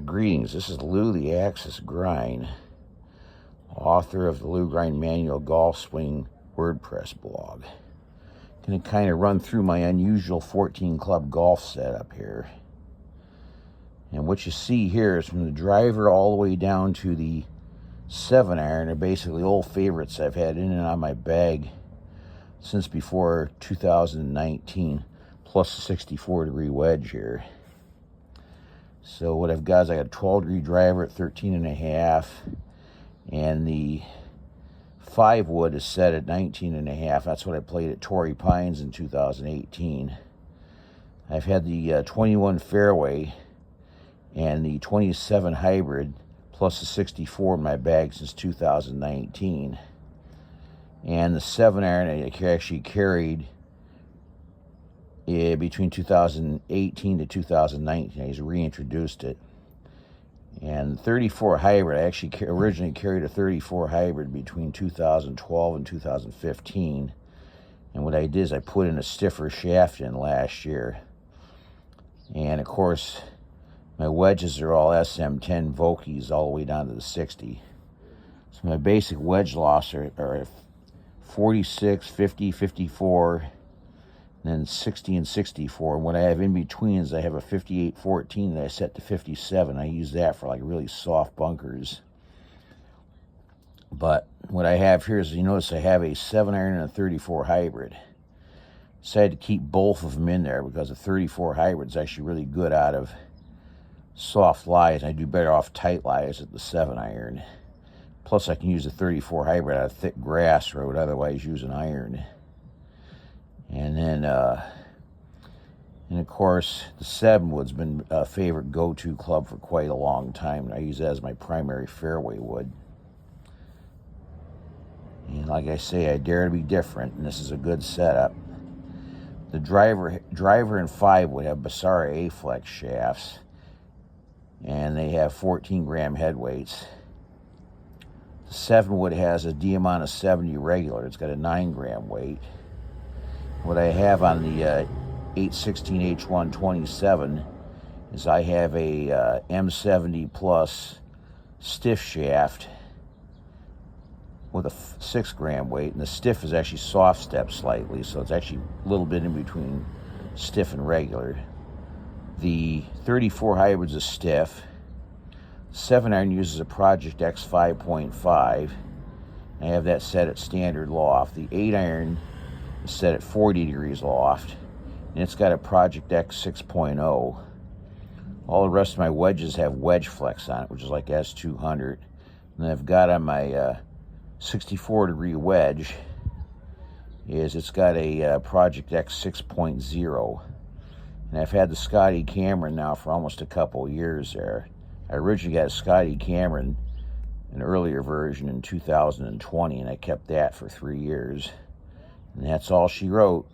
Greetings, this is Lou the Axis Grind, author of the Lou Grind Manual Golf Swing WordPress blog. Going to kind of run through my unusual 14 club golf setup here. And what you see here is from the driver all the way down to the 7-iron are basically old favorites I've had in and on my bag since before 2019, plus a 64-degree wedge here. So what I've got is I got a 12-degree driver at 13.5, and the 5 wood is set at 19.5. That's what I played at Torrey Pines in 2018. I've had the 21 fairway and the 27 hybrid plus the 64 in my bag since 2019. And the 7-iron I actually carried between 2018 to 2019. I just reintroduced it. And 34 hybrid, I actually originally carried a 34 hybrid between 2012 and 2015. And what I did is I put in a stiffer shaft in last year. And of course, my wedges are all SM10 Vokeys all the way down to the 60. So my basic wedge loss are 46, 50, 54, and then 60 and 64. And what I have in between is I have a 58-14 that I set to 57. I use that for like really soft bunkers. But what I have here is, you notice I have a 7-iron and a 34 hybrid. So I had to keep both of them in there because the 34 hybrid is actually really good out of soft lies. I do better off tight lies at the 7-iron. Plus I can use a 34 hybrid out of thick grass where I would otherwise use an iron. And then, and of course, the 7 wood's been a favorite go-to club for quite a long time. And I use that as my primary fairway wood. And like I say, I dare to be different, and this is a good setup. The driver and 5 wood have Basara A-Flex shafts, and they have 14-gram head weights. The 7 wood has a Diamante 70 regular. It's got a 9-gram weight. What I have on the 816H127 is I have a M70 plus stiff shaft with a 6-gram weight, and the stiff is actually soft step slightly, so it's actually a little bit in between stiff and regular. The 34 hybrid's a stiff. 7-iron uses a Project X 5.5. I have that set at standard loft. The 8-iron is set at 40 degrees loft, and it's got a Project X 6.0. All the rest of my wedges have wedge flex on it, which is like S200. And I've got on my 64-degree wedge is it's got a Project X 6.0. And I've had the Scotty Cameron now for almost a couple years there. I originally got a Scotty Cameron, an earlier version in 2020, and I kept that for 3 years. And that's all she wrote.